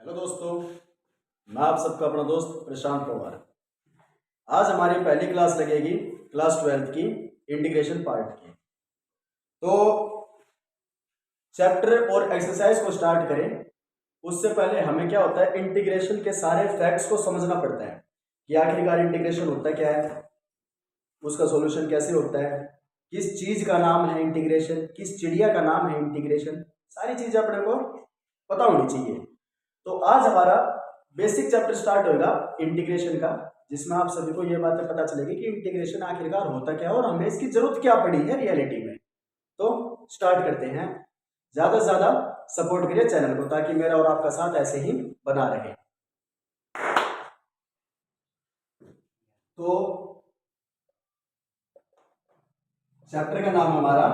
Hello दोस्तों, मैं आप सबका अपना दोस्त प्रशांत पवार। आज हमारी पहली क्लास लगेगी क्लास 12th की इंटीग्रेशन पार्ट की। तो चैप्टर और एक्सरसाइज को स्टार्ट करें उससे पहले हमें क्या होता है, इंटीग्रेशन के सारे फैक्ट्स को समझना पड़ता है कि आखिरकार इंटीग्रेशन होता क्या है, उसका सॉल्यूशन कैसे होता है, किस चीज का नाम है इंटीग्रेशन, किस चिड़िया का नाम है इंटीग्रेशन, सारी चीजें अपने को पता होनी चाहिए। तो आज हमारा बेसिक चैप्टर स्टार्ट होगा इंटीग्रेशन का, जिसमें आप सभी को ये बातें पता चलेगी कि इंटीग्रेशन आखिरकार होता क्या है और हमें इसकी जरूरत क्या पड़ी है रियलिटी में। तो स्टार्ट करते हैं। ज्यादा से ज्यादा सपोर्ट करिए चैनल को ताकि मेरा और आपका साथ ऐसे ही बना रहे। तो चैप्टर का नाम हमारा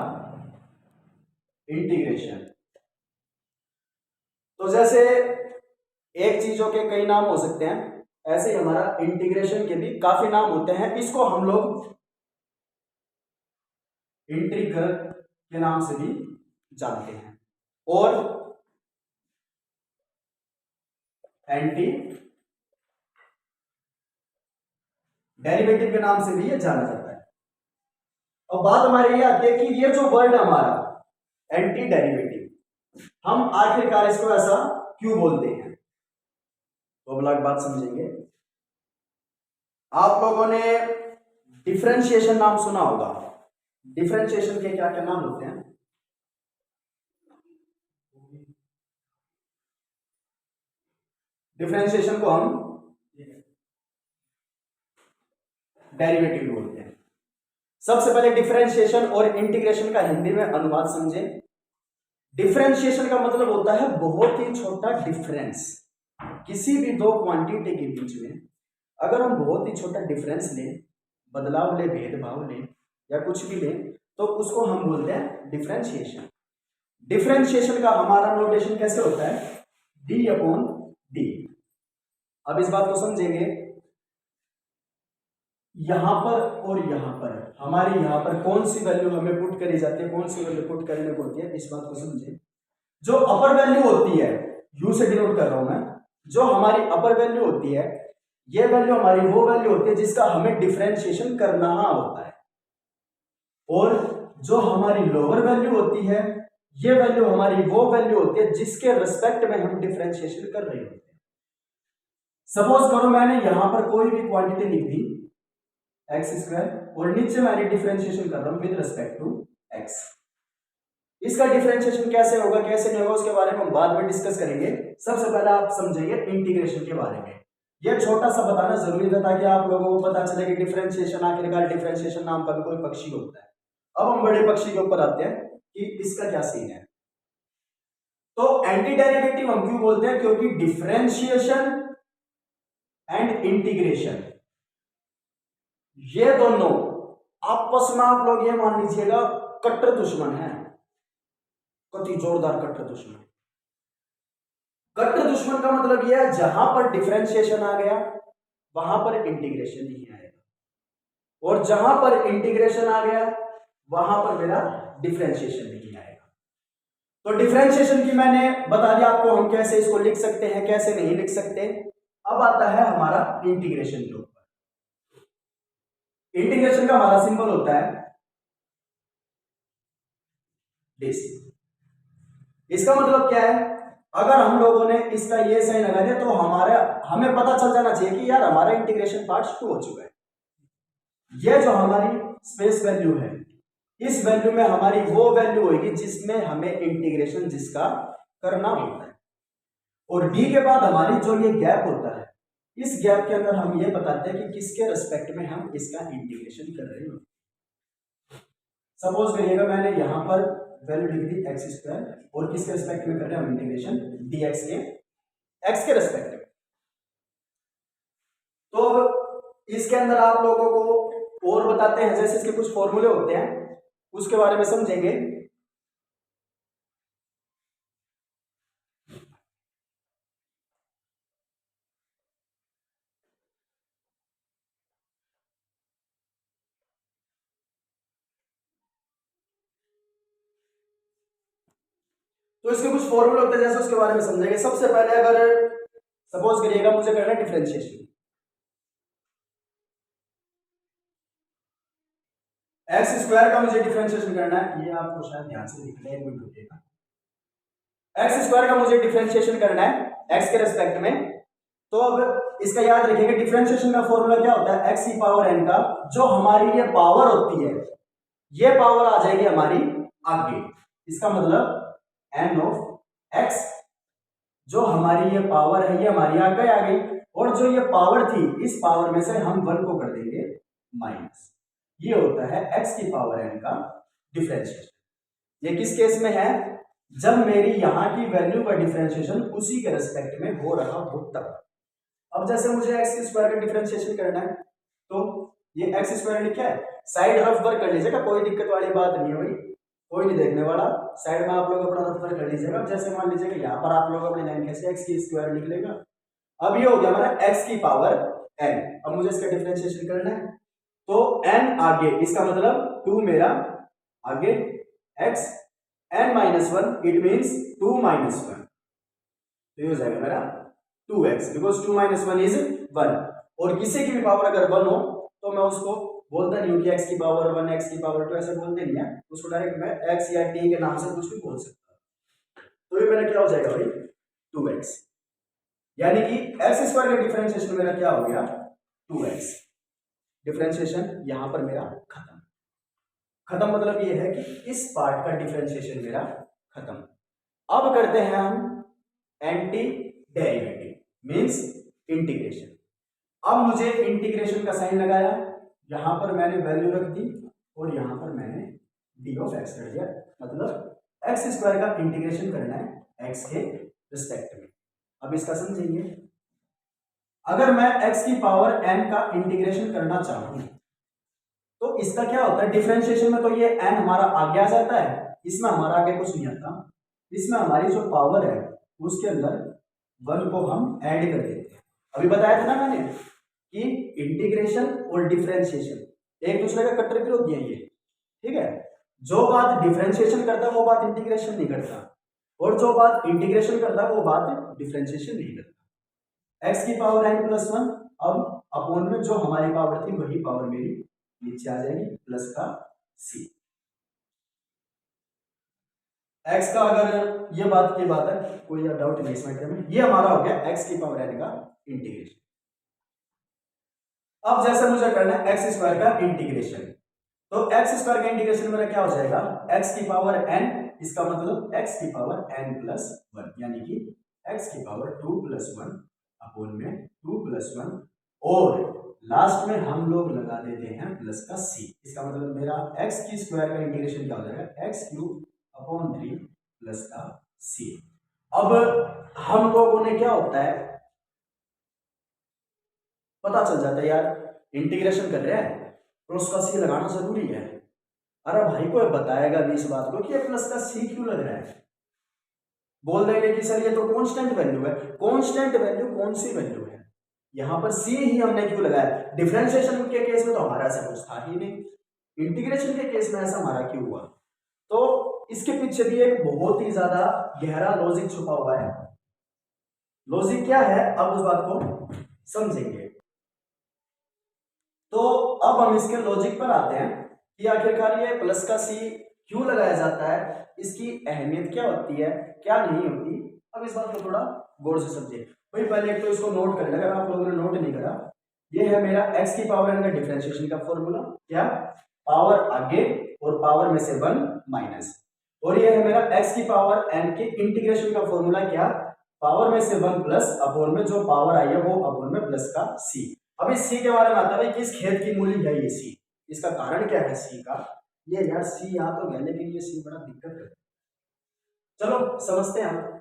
इंटीग्रेशन। तो जैसे एक चीजों के कई नाम हो सकते हैं, ऐसे ही हमारा इंटीग्रेशन के भी काफी नाम होते हैं। इसको हम लोग इंटीग्रल के नाम से भी जानते हैं और एंटी डेरिवेटिव के नाम से भी ये जाना जाता है। अब बात हमारी ये आती है कि ये जो वर्ड है हमारा एंटी डेरिवेटिव, हम आखिरकार इसको ऐसा क्यों बोलते हैं, तो अब बात समझेंगे। आप लोगों ने डिफरेंशिएशन नाम सुना होगा। डिफरेंशिएशन के क्या क्या नाम होते हैं? डिफरेंशिएशन को हम डेरिवेटिव बोलते हैं। सबसे पहले डिफरेंशिएशन और इंटीग्रेशन का हिंदी में अनुवाद समझें। डिफरेंशिएशन का मतलब होता है बहुत ही छोटा डिफरेंस। किसी भी दो क्वांटिटी के बीच में अगर हम बहुत ही छोटा डिफरेंस लें, बदलाव लें, भेदभाव लें या कुछ भी लें, तो उसको हम बोलते हैं डिफरेंशिएशन। डिफरेंशिएशन का हमारा नोटेशन कैसे होता है? D upon D. अब इस बात को समझेंगे, यहां पर और यहां पर हमारे यहां पर कौन सी वैल्यू हमें पुट करी जाती है, कौन सी वैल्यू पुट करने को होती है, इस बात को समझे। जो अपर वैल्यू होती है, यू से डिनोट कर रहा हूं मैं, जो हमारी अपर वैल्यू होती है, ये वैल्यू हमारी वो वैल्यू होती है जिसका हमें डिफरेंशिएशन करना होता है। और जो हमारी लोअर वैल्यू होती है, ये वैल्यू हमारी वो वैल्यू होती है जिसके रिस्पेक्ट में हम डिफरेंशिएशन कर रहे होते हैं। सपोज करो मैंने यहां पर कोई भी क्वांटिटी लिख दी एक्स स्क्वायर और नीचे मैंने डिफरेंशिएशन कर रहा हूं विद रिस्पेक्ट टू एक्स। इसका डिफरेंशिएशन कैसे होगा कैसे नहीं होगा उसके बारे में हम बाद में डिस्कस करेंगे। सबसे पहले आप समझेंगे इंटीग्रेशन के बारे में। यह छोटा सा बताना जरूरी था ताकि आप लोगों को पता चले कि डिफरेंशिएशन आखिरकार डिफरेंशिएशन नाम का भी कोई पक्षी होता है। अब हम बड़े पक्षी के ऊपर आते हैं कि इसका क्या सीन है। तो एंटी डेरिवेटिव हम क्यों बोलते हैं? क्योंकि डिफरेंशिएशन एंड इंटीग्रेशन ये दोनों आपस में, आप लोग ये मान लीजिएगा, कट्टर दुश्मन है। कति जोरदार कट्टर दुश्मन। कट्टर दुश्मन का मतलब यह है जहां पर डिफरेंशिएशन आ गया वहां पर इंटीग्रेशन नहीं आएगा, और जहां पर इंटीग्रेशन आ गया वहां पर मेरा डिफरेंशिएशन नहीं आएगा। तो डिफरेंशिएशन की मैंने बता दिया आपको हम कैसे इसको लिख सकते हैं कैसे नहीं लिख सकते। अब आता है हमारा इंटीग्रेशन के ऊपर। इंटीग्रेशन का हमारा सिंबल होता है दिस। इसका मतलब क्या है? अगर हम लोगों ने इसका ये साइन लगा दिया तो हमें पता चल जाना चाहिए कि यार हमारा इंटीग्रेशन पार्ट शुरू हो चुका है। ये जो हमारी स्पेस वैल्यू है, इस वैल्यू में हमारी वो वैल्यू होगी जिसमें हमें इंटीग्रेशन जिसका करना होता है। और डी के बाद हमारी जो ये गैप होता है, इस गैप के अंदर हम ये बताते हैं कि किसके रिस्पेक्ट में हम इसका इंटीग्रेशन कर रहे हो। सपोज करिएगा मैंने यहां पर वैल्यू लिख दी एक्स स्क्वायर और किसके रिस्पेक्ट में कर रहे हैं हम इंटीग्रेशन? डीएक्स के, एक्स के रिस्पेक्ट में। तो इसके अंदर आप लोगों को और बताते हैं, जैसे इसके कुछ फॉर्मूले होते हैं उसके बारे में समझेंगे। तो इसके कुछ फॉर्मूले होते हैं जैसे उसके बारे में समझेंगे। सबसे पहले अगर सपोज करिएगा मुझे करना है डिफरेंशिएशन, एक्स स्क्वायर का मुझे डिफरेंशिएशन करना है, ये आपको शायद ध्यान से लिखना है, एक मिनट रुकिएगा। एक्स स्क्वायर का मुझे डिफरेंशिएशन करना है एक्स के रेस्पेक्ट में, तो अब इसका याद रखिएगा डिफरेंशिएशन का फॉर्मूला क्या होता है, एक्स की पावर एन का जो हमारी ये पावर होती है, ये पावर आ जाएगी हमारी आगे, इसका मतलब एन ऑफ एक्स जो हमारी ये पावर है ये हमारी आगे आ गई, और जो ये पावर थी इस पावर में से हम वन को कर देंगे माइनस, ये होता है एक्स की पावर एन का डिफरेंशिएशन। ये किस केस में है, जब मेरी यहां की वैल्यू का डिफरेंशिएशन उसी के रेस्पेक्ट में हो रहा हो तब। अब जैसे मुझे एक्स स्क्वायर का डिफरेंशिएशन करना है, तो ये एक्स स्क्वायर लिखा है, साइड रफ वर्क कर लीजिएगा, कोई दिक्कत वाली बात नहीं है भाई, कोई नहीं देखने वाला, साइड में आप लोग अपना रफ वर्क कर लीजिएगा। जैसे मान लीजिएगा यहाँ पर आप लोग अपने लाइन कैसे एक्स की स्क्वायर लिख लेगा। अब ये हो गया हमारा एक्स की पावर एन, अब मुझे इसका डिफरेंशिएशन करना है, तो एन आगे, इसका मतलब 2 मेरा आगे x n minus 1, it means 2 minus 1, तो ये हो जाएगा मेरा 2x, बिकॉज 2 minus 1 is 1, और किसी की भी पावर अगर 1 हो तो मैं उसको बोलता नहीं हूँ कि x की पावर 1 x की पावर 2 ऐसे बोलते नहीं है, उसको डायरेक्ट मैं x या t के नाम से कुछ भी बोल सकता हूँ। तो ये मेरा क्या हो जाएगा भाई 2x, यानी कि x स्क्वायर का डिफरेंशिएशन मेरा क्या हो गया 2x, डिफरेंशिएशन यहां पर मेरा खत्म। खत्म मतलब ये है कि इस पार्ट का डिफरेंशिएशन मेरा खत्म। अब करते हैं हम एंटी डेरिवेटिव, मींस इंटीग्रेशन। अब मुझे इंटीग्रेशन का साइन लगाया, यहां पर मैंने वैल्यू रख दी और यहां पर मैंने डी ऑफ एक्स कर दिया, मतलब एक्स स्क्वायर का इंटीग्रेशन करना है एक्स के रिस्पेक्ट में। अब इसका समझेंगे, अगर मैं एक्स की पावर एन का इंटीग्रेशन करना चाहूं तो इसका क्या होता है, डिफरेंशिएशन में तो ये n हमारा आगे आ जाता है, इसमें हमारा आगे कुछ नहीं आता, इसमें हमारी जो पावर है उसके अंदर 1 को हम ऐड कर देते हैं। अभी बताया था ना मैंने कि इंटीग्रेशन और डिफरेंशिएशन एक दूसरे का कट्टर विरोधी है ये, ठीक है। जो बात डिफरेंशिएशन करता है वो बात इंटीग्रेशन नहीं करता, और जो बात इंटीग्रेशन करता है वो बात डिफरेंशिएशन नहीं करता। एक्स की पावर n प्लस 1, अब अपॉन में जो हमारी पावर थी वही पावर मेरी नीचे आ जाएगी प्लस का c। x का अगर ये बात की बात है, कोई डाउट नहीं इस मैटर में, ये हमारा हो गया x की पावर n का इंटीग्रेशन। अब जैसे मुझे करना है एक्स स्क्वायर का इंटीग्रेशन, तो एक्स स्क्वायर का इंटीग्रेशन मेरा क्या हो जाएगा x की पावर n, इसका मतलब x की पावर n प्लस 1, यानी कि x की पावर 2 प्लस 1 अपॉन में 2 प्लस 1, और लास्ट में हम लोग लगा देते हैं प्लस का c, इसका मतलब मेरा x की स्क्वायर का इंटीग्रेशन क्या हो जाएगा एक्स क्यूब अपॉन 3 प्लस का c। अब हम लोगों ने क्या होता है पता चल जाता है यार, इंटीग्रेशन कर रहे हैं तो उसका c लगाना जरूरी है। अरे भाई कोई बताएगा भी इस बात को कि ये प्लस का c क्यों लग रहा है, बोल देंगे कि सर ये तो कांस्टेंट वैल्यू है। कांस्टेंट वैल्यू कौन सी वैल्यू है, यहां पर c ही हमने क्यों लगाया, डिफरेंशिएशन के केस में तो हमारा ऐसा कुछ था ही नहीं, इंटीग्रेशन के केस में ऐसा हमारा क्यों हुआ। तो इसके पीछे भी एक बहुत ही ज्यादा गहरा लॉजिक छुपा हुआ है। लॉजिक क्या है अब उस बात को समझेंगे। तो अब हम इसके लॉजिक पर आते हैं कि आखिरकार ये प्लस का c क्यों लगाया जाता है, इसकी अहमियत क्या होती है क्या नहीं होती। अब इस बात को थोड़ा गौर से समझिए भाई। पहले एक तो इसको नोट कर लें, अगर आप लोगों ने नोट नहीं करा, ये है मेरा x की पावर n का डिफरेंशिएशन का फॉर्मूला, क्या पावर आगे और पावर में से 1 माइनस, और ये है मेरा x की पावर n के इंटीग्रेशन का फॉर्मूला, क्या पावर में से 1 प्लस अपॉन में जो पावर आई है वो अपॉन में प्लस का c। अब इस c के बारे में आता है कि इस खेत की मूल्य है ये c, इसका कारण क्या है c का, ये यार c यहाँ तो है लेकिन ये c बड़ा दिक्कत है। चलो समझते हैं हम।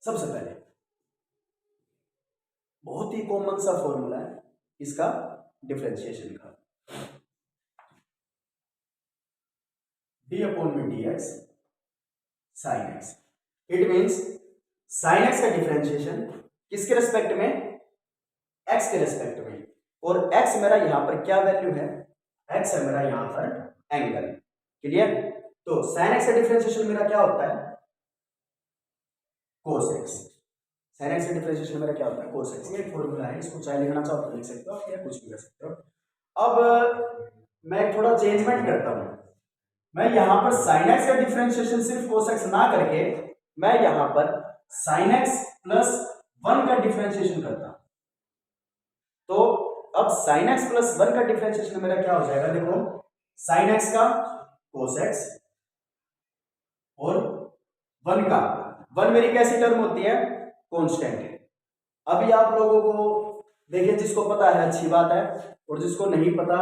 सबसे पहले बहुत ही कॉमन सा फॉर्मूला है इसका डिफरेंशिएशन का, डी अपॉन में D x sine x. It means sine x का डिफरेंशिएशन किसके रेस्पेक्ट में, x के रिस्पेक्ट में, और x मेरा यहाँ पर क्या वैल्यू है, x है मेरा यहाँ पर एंगल। क्लियर? तो sin x का डिफरेंशिएशन मेरा क्या होता है, cos x। sin x का डिफरेंशिएशन मेरा क्या होता है, cos x। ये फॉर्मूला है, इसको चाहे लिखना चाहो तो लिख सकते हो या कुछ भी कर सकते हो। अब मैं थोड़ा चेंजमेंट करता हूं, मैं यहां पर sin x का डिफरेंशिएशन सिर्फ cos x ना करके मैं यहां पर sin x प्लस 1 का डिफरेंशिएशन करता हूं। तो अब sin x प्लस 1 का डिफरेंशिएशन मेरा क्या हो जाएगा, देखो sin x का cos x और 1 का 1 मेरी कैसी टर्म होती है, कांस्टेंट है। अभी आप लोगों को देखिए, जिसको पता है अच्छी बात है, और जिसको नहीं पता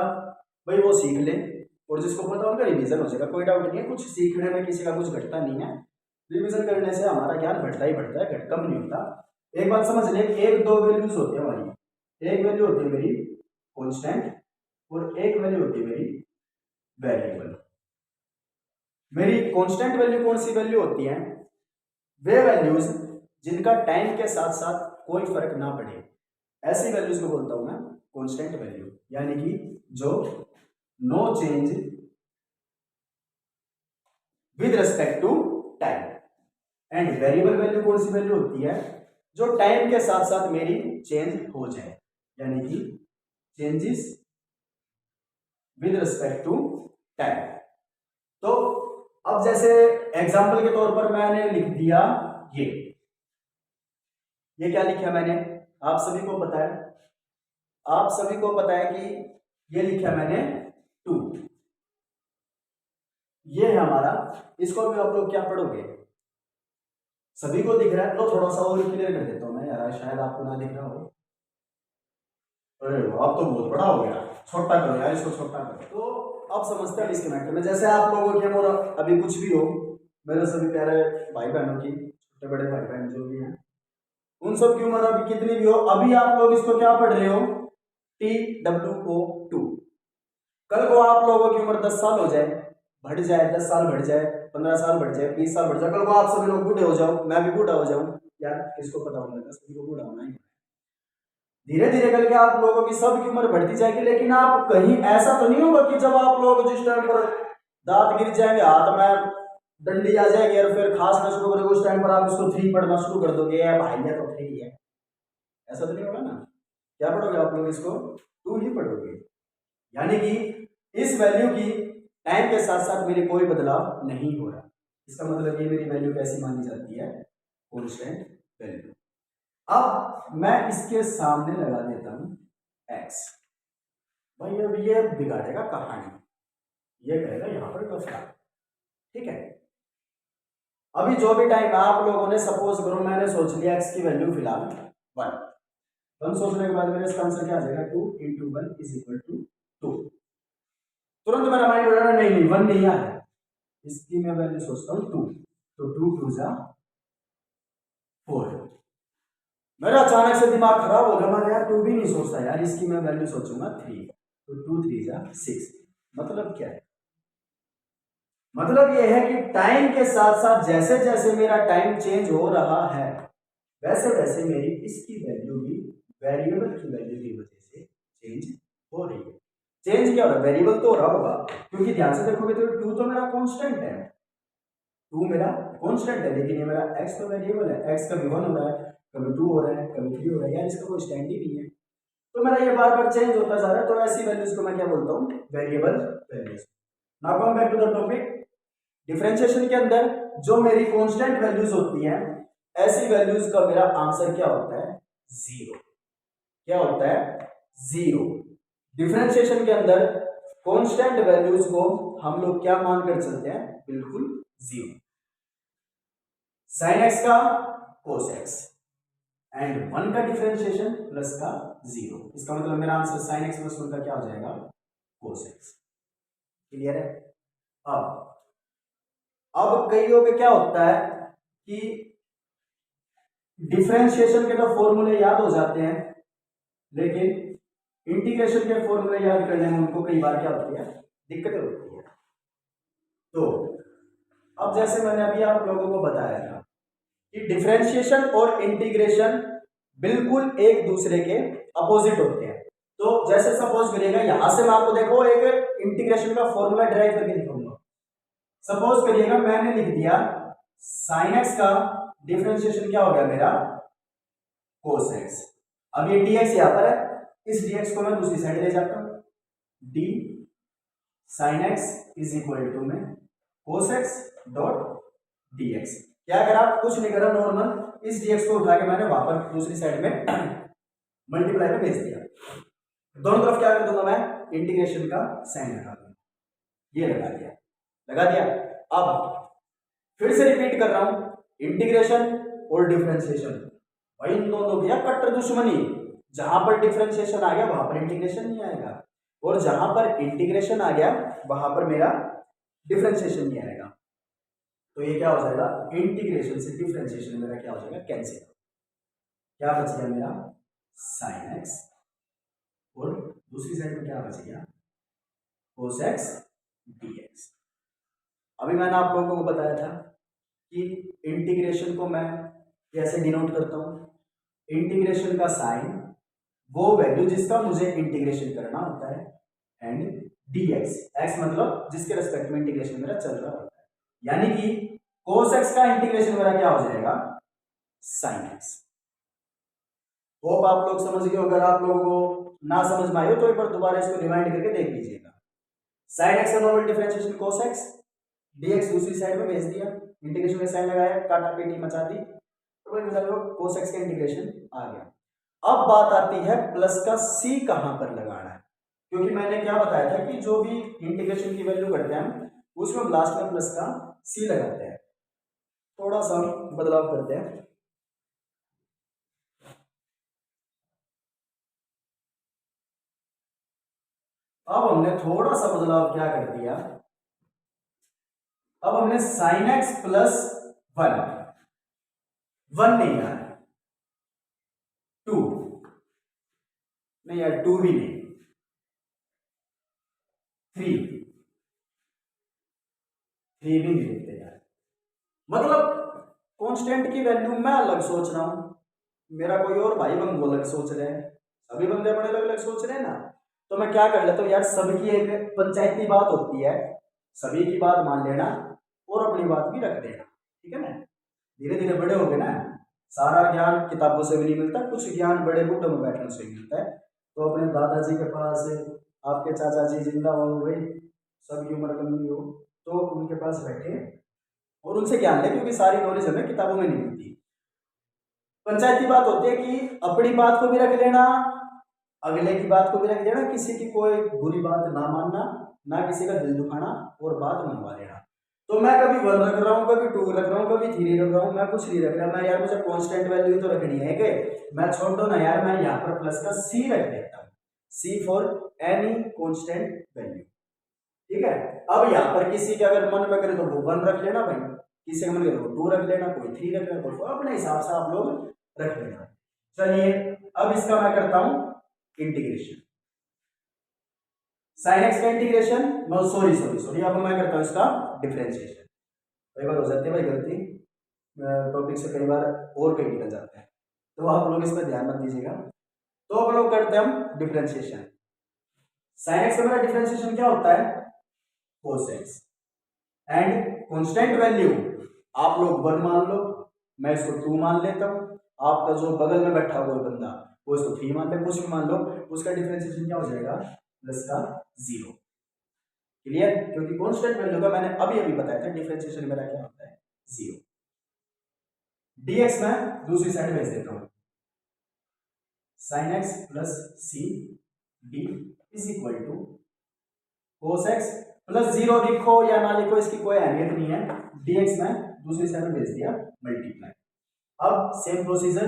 भाई वो सीख ले, और जिसको पता उनका रिवीजन हो जाएगा, कोई डाउट नहीं है। कुछ सीखने में किसी का कुछ घटता नहीं है, रिवीजन करने से हमारा ज्ञान बढ़ता ही बढ़ता है, घट कम नहीं होता। एक बात समझ ले, एक दो वैल्यूज होती है हमारी, एक वैल्यू होती है मेरी कांस्टेंट और एक वैल्यू होती है मेरी वेरिएबल। मेरी कांस्टेंट वैल्यू कौन सी वैल्यू होती है, वे वैल्यूज जिनका टाइम के साथ साथ कोई फर्क ना पड़े, ऐसी वैल्यूज को बोलता हूं मैं कांस्टेंट वैल्यू, यानी कि जो no change with respect to time. And variable value कौन सी वैल्यू होती है, जो टाइम के साथ साथ मेरी चेंज हो जाए, यानी कि changes with respect to time. तो अब जैसे एग्जांपल के तौर पर मैंने लिख दिया ये क्या लिखा मैंने, आप सभी को पता है, आप सभी को पता है कि ये लिखा मैंने 2, ये है हमारा। इसको भी आप लोग क्या पढ़ोगे, सभी को दिख रहा है, तो थोड़ा सा और क्लियर कर देता हूं मैं यार, शायद आपको ना दिख रहा हो। अरे आप तो बहुत बड़ा हो गया, छोटा करो यार, इसको छोटा करो। तो अब समझते हैं इसके मैटर में, जैसे आप लोगों के मोर अभी कुछ भी हो, मेरे सभी प्यारे भाई बहनों की, छोटे बड़े भाई बहन जो भी हैं, उन सब की उम्र अभी कितनी भी हो, अभी आप लोग इसको क्या पढ़ रहे हो, TWO2। कल को आप लोगों की उम्र 10 साल हो जाए, बढ़ जाए, 10 साल बढ़ जाए, 15 साल बढ़ जाए, 20 साल बढ़ जाए, कल को आप सभी लोग बूढ़े हो जाओ, मैं भी बूढ़ा हो जाऊं यार, किसको पता होगा, सभी को बूढ़ा होना ही। धीरे धीरे करके आप लोगों की सबकी उम्र बढ़ती जाएगी, लेकिन आप कहीं ऐसा तो नहीं होगा कि जब आप लोग जिस टाइम पर दांत गिर जाएंगे, हाथ में डंडी आ जाएगी और फिर खांसना शुरू करोगे, उस टाइम पर आप इसको 3 पढ़ना शुरू कर दोगे, भाई ये तो 3 है, ऐसा तो नहीं होगा ना। क्या पढ़ोगे आप लोग, इसको 2 ही पढ़ोगे, यानी कि इस वैल्यू की टाइम के साथ साथ मेरे कोई बदलाव नहीं हो रहा। इसका मतलब ये मेरी वैल्यू कैसी मानी जाती है, कांस्टेंट वैल्यू। अब मैं इसके सामने लगा देता हूं x, भाई अब ये बिगाड़ेगा कहानी, ये करेगा यहां पर कफरा, ठीक है। अभी जो भी टाइम आप लोगों ने, सपोज करो मैंने सोच लिया x की वैल्यू फिलहाल 1 सोचने के बाद मेरे इसका आंसर क्या आ जाएगा, 2 × 1 = 2। तुरंत मेरा माइंड बोल रहा है नहीं 1 नहीं आ रहा, इसकी मैं वैल्यू सोचता हूं 2, तो 2 × 2 = 4। मेरा अचानक से दिमाग खराब हो गया, मैं यार 2 भी नहीं सोचता यार, इसकी मैं वैल्यू सोचूंगा 3, तो 2 × 3 = 6। मतलब क्या है, मतलब यह है कि टाइम के साथ साथ जैसे जैसे मेरा टाइम चेंज हो रहा है, वैसे वैसे मेरी इसकी वैल्यू भी वेरिएबल की वैल्यू की वजह से चेंज हो रही है। चेंज क्या हो रहा है, वेरिएबल तो हो रहा होगा, क्योंकि ध्यान से देखोगे तो 2 तो मेरा कांस्टेंट है, 2 मेरा कांस्टेंट है, लेकिन ये मेरा x तो वेरिएबल है, x कभी 1 हो रहा है, कभी 2 हो रहा है, कभी 3 हो रहा है, यार इसका कोई स्टैंड ही नहीं है, तो मेरा ये बार बार चेंज होता जा रहा है। तो ऐसी वैल्यूज को मैं क्या बोलता हूँ, variable values. Now come back to the topic, differentiation के अंदर जो मेरी कांस्टेंट वैल्यूज होती हैं, ऐसी वैल्यूज का मेरा आंसर क्या होता है, 0। क्या होता है, 0। डिफरेंशिएशन के अंदर कांस्टेंट वैल्यूज को हम लोग क्या मानकर चलते हैं, बिल्कुल 0। sin x का cos x एंड 1 का डिफरेंशिएशन प्लस का 0, इसका मतलब मेरा आंसर sin x + 1 का क्या हो जाएगा, cos x। क्लियर है। अब कईयों पे क्या होता है कि डिफरेंशिएशन के तो फॉर्मूले याद हो जाते हैं, लेकिन इंटीग्रेशन के फॉर्मूले याद करने में उनको कई बार क्या होती है, दिक्कतें होती है। तो अब जैसे मैंने अभी आप लोगों को बताया था कि डिफरेंशिएशन और इंटीग्रेशन बिल्कुल एक दूसरे के अपोजिट होते हैं। तो जैसे सपोज करिएगा, यहां से मैं आपको देखो एक इंटीग्रेशन का फॉर्मूला डिराइव करके दिखाऊंगा। सपोज करिएगा मैंने लिख दिया साइन एक्स का डिफरेंशिएशन क्या हो गया मेरा, कोस एक्स। अब ये dx यहां पर है, इस dx को मैं दूसरी साइड ले जाता हूं, d sine x is equal to में कोस एक्स डॉट dx। क्या करा, कुछ नहीं करा, नॉर्मल इस dx को उठा के मैंने वहां पर दूसरी साइड में मल्टीप्लाई में भेज दिया। दोनों तरफ क्या कर दूंगा मैं, इंटीग्रेशन का साइन लगा दूंगा, ये लगा दिया, लगा दिया। अब फिर से रिपीट कर रहा हूं, इंटीग्रेशन और डिफरेंशिएशन भाई इन दोनों की कट्टर दुश्मनी। जहां पर डिफरेंशिएशन आ गया वहां पर इंटीग्रेशन नहीं आएगा, और जहां पर इंटीग्रेशन आ गया वहां पर मेरा डिफरेंशिएशन नहीं आएगा। तो ये क्या हो जाएगा, इंटीग्रेशन से डिफरेंशिएशन मेरा क्या हो जाएगा, कैंसिल। क्या बच गया मेरा, साइन एक्स, और दूसरी साइड में क्या बच गया, कोस एक्स dx। अभी मैंने आप लोगों को बताया था कि इंटीग्रेशन को मैं कैसे डिनोट करता हूं, इंटीग्रेशन का साइन वो वैल्यू जिसका मुझे इंटीग्रेशन करना होता है, एंड dx, x मतलब जिसके रेस्पेक्ट में इंटीग्रेशन मेरा चल रहा होता है, यानी कि cos x का इंटीग्रेशन मेरा क्या हो जाएगा, sin x। होप आप लोग समझ गए। अगर आप लोगों को ना समझ में आए तो एक बार दोबारा इसको रिवाइंड करके देख लीजिएगा। sin x का normal differentiation cos x, dx दूसरी साइड में भेज दिया, इंटीग्रेशन में साइन लगाया, काटा पीटी मचा दी, तो cos x का इंटीग्रेशन आ गया। अब बात आती है प्लस का c कहां पर लगाना है, क्योंकि मैंने क्या बताया था कि जो भी इंटीग्रेशन की वैल्यू करते हैं उसमें लास्ट में प्लस का c लगाते हैं। थोड़ा सा बदलाव करते हैं, अब हमने थोड़ा सा बदलाव क्या कर दिया, अब हमने साइन एक्स प्लस 1 नहीं यार, 2 नहीं यार, 2 भी नहीं, 3 भी नहीं लिखते यार। मतलब कांस्टेंट की वैल्यू मैं अलग सोच रहा हूं, मेरा कोई और भाई बंद वो अलग सोच रहे हैं, सभी बंदे बड़े अलग अलग सोच रहे हैं ना। तो मैं क्या कर लेता हूँ यार, सबकी एक पंचायती बात होती है, सभी की बात मान लेना और अपनी बात भी रख देना, ठीक है ना। धीरे धीरे बड़े हो गए ना, सारा ज्ञान किताबों से भी नहीं मिलता, कुछ ज्ञान बड़े बूढ़ों में बैठने से मिलता है। तो अपने दादाजी के पास, आपके चाचा जी जिंदा हो गए, सबकी उम्र लंबी हो, तो उनके पास बैठे और उनसे ज्ञान ले, क्योंकि सारी नॉलेज हमें किताबों में नहीं मिलती। पंचायती बात होती है कि अपनी बात को भी रख लेना, अगले की बात को भी रख देना, किसी की कोई बुरी बात ना मानना, ना किसी का दिल दुखाना और बात मनवा लेना। तो मैं कभी 1 रख रहा हूँ, कभी 2 रख रहा हूँ, कभी 3 रख रहा हूँ, मैं कुछ नहीं रख रहा। मैं यार मुझे कांस्टेंट वैल्यू तो रखनी है कि मैं छोड़ दो ना यार, मैं यहाँ पर प्लस का c रख देता हूँ, c for any constant value, ठीक है। अब यहाँ पर किसी के अगर मन में करे तो वो 1 रख लेना भाई, किसी का मन करे तो 2 रख लेना, कोई 3 रख लेना, कोई अपने हिसाब से आप लोग रख लेना। चलिए अब इसका मैं करता हूं इंटीग्रेशन, साइन एक्स का इंटीग्रेशन, सॉरी अब मैं करता हूं इसका डिफरेंशिएशन। कई बार हो जाती है भाई गलती, टॉपिक से कई बार और कहीं निकल जाते हैं, तो आप लोग इस पर ध्यान मत दीजिएगा। तो अब लोग करते हैं हम डिफरेंशिएशन। साइन एक्स का मेरा डिफरेंशिएशन क्या होता है, cos x, and constant value आप लोग 1 मान लो, मैं इसको 2 मान लेता हूं, आपका जो बगल में बैठा हुआ बंदा वो इसको 3 मान ले, कुछ भी मान लो, उसका डिफरेंशिएशन क्या हो जाएगा, प्लस का 0। क्लियर, क्योंकि कांस्टेंट वैल्यू का मैंने अभी अभी बताया था डिफरेंशिएशन मेरा क्या होता है, 0। dx मैं दूसरी साइड भेज देता हूं, sin x plus c d is equal to cos x plus 0 लिखो या ना लिखो इसकी कोई अहमियत नहीं है, dx मैं दूसरी साइड में भेज दिया मल्टीप्लाई। अब सेम प्रोसीजर,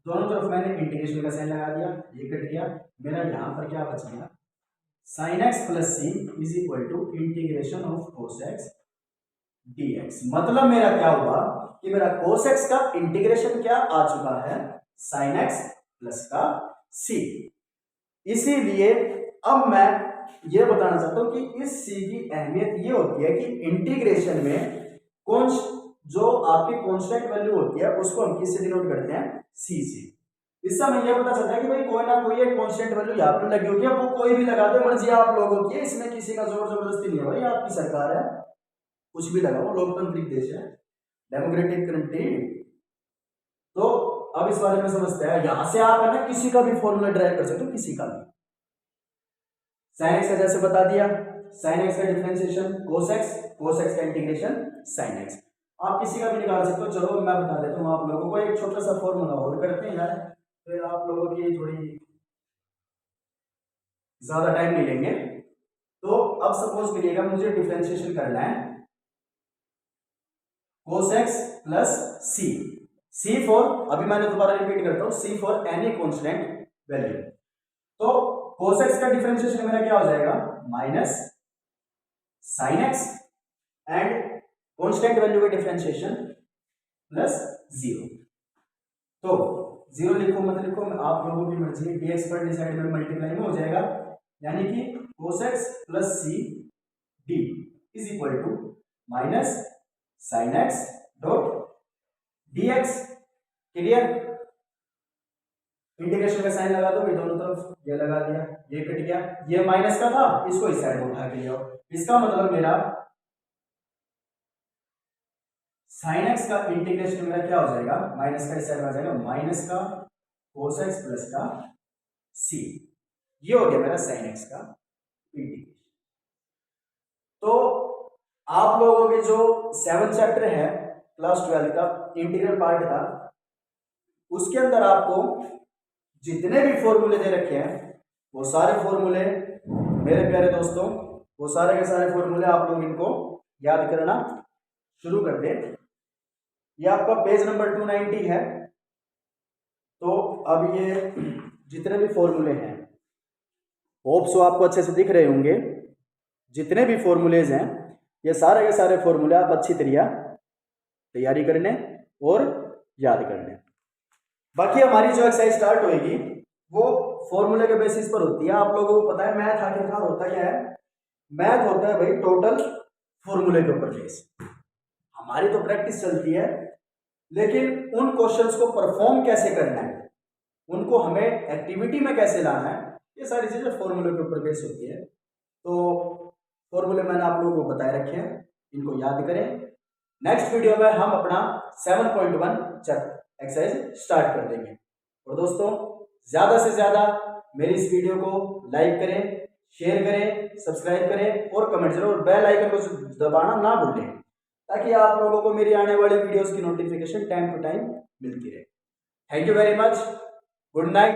दोनों तरफ मैंने इंटीग्रेशन का साइन लगा दिया, ये कट गया, मेरा यहां पर क्या बच गया, sin x plus c is equal to integration of cos x dx। मतलब मेरा क्या हुआ कि मेरा cos x का इंटीग्रेशन क्या आ चुका है, sin x प्लस का c। इसीलिए अब मैं ये बताना चाहता हूं कि इस c की अहमियत ये होती है कि इंटीग्रेशन में कौन जो आपकी कांस्टेंट वैल्यू होती है उसको हम किससे डिनोट करते हैं, c से। इससे हमें यह पता चलता है कि भाई कोई ना कोई एक कांस्टेंट वैल्यू यहाँ पर लगी होगी, वो कोई भी लगा दो, मर्जी आप लोगों की है, इसमें किसी का जोर जबरदस्ती नहीं है भाई, आपकी सरकार है, कुछ भी लगाओ, लोकतांत्रिक देश है, डेमोक्रेटिक कंट्री। तो अब इस बारे में समझते हैं, यहां से आप है ना किसी का भी फॉर्मूला ड्राइव कर सकते हो, किसी का भी। साइन एक्स का जैसे बता दिया, साइन एक्स का differentiation cos x, cos x का इंटीग्रेशन साइन एक्स, आप किसी का भी निकाल सकते हो। चलो मैं बता देता हूँ आप लोगों को, एक छोटा सा फॉर्मूला और करते हैं यार, फिर आप लोगों की थोड़ी ज्यादा टाइम नहीं लेंगे। तो अब सपोज करिएगा मुझे डिफरेंशिएशन करना है cos x plus C, C for, अभी मैंने दोबारा रिपीट करता हूं, C for any constant value. तो cos x का डिफरेंशिएशन मेरा क्या हो जाएगा, minus sine x, and constant value का डिफरेंशिएशन प्लस जीरो। तो जीरो लिखो मत लिखो, आप लोगों की मर्जी है, dx पर डिसाइड में मल्टीप्लाई में हो जाएगा, यानी कि cos x plus C d is equal to minus sine x dot dx। Clear, integration का साइन लगा दो भाई दोनों तरफ, ये लगा दिया, ये कट गया, ये माइनस का था, इसको इस साइड में उठा के ले आओ। इसका मतलब मेरा साइन एक्स का इंटीग्रेशन मेरा क्या हो जाएगा, माइनस का इस साइड में आ जाएगा, माइनस का cos x प्लस का c, ये हो गया मेरा साइन एक्स का इंटीग्रेशन। तो आप लोगों के जो 7th चैप्टर है क्लास 12 का इंटीग्रल पार्ट का, उसके अंदर आपको जितने भी फॉर्मूले दे रखे हैं वो सारे फॉर्मूले मेरे प्यारे दोस्तों, वो सारे के सारे फॉर्मूले आप लोग इनको याद करना शुरू कर दें। ये आपका पेज नंबर 290 है। तो अब ये जितने भी फॉर्मूले हैं, होप सो आपको अच्छे से दिख रहे होंगे, जितने भी फॉर्मूलेज हैं ये सारे के सारे फॉर्मूले आप अच्छी तरह तैयारी करने और याद करने। बाकी हमारी जो एक्सरसाइज स्टार्ट होएगी वो फॉर्मूले के बेसिस पर होती है। आप लोगों को पता है मैथ आखिरकार होता क्या है, मैथ होता है भाई टोटल फॉर्मूले के ऊपर बेस। हमारी तो प्रैक्टिस चलती है, लेकिन उन क्वेश्चंस को परफॉर्म कैसे करना है, उनको हमें एक्टिविटी में कैसे लाना है, ये सारी चीजें फॉर्मूले के ऊपर बेस होती है। तो फॉर्मूले मैंने आप लोगों को बताए रखे हैं, इनको याद करें। नेक्स्ट वीडियो में हम अपना 7.1 एक्सरसाइज स्टार्ट कर देंगे। और दोस्तों ज्यादा से ज्यादा मेरी इस वीडियो को लाइक करें, शेयर करें, सब्सक्राइब करें और कमेंट जरूर, बेल आइकन को दबाना ना भूलें, ताकि आप लोगों को मेरी आने वाली वीडियोस की नोटिफिकेशन टाइम टू टाइम मिलती रहे। Thank you very much, good night.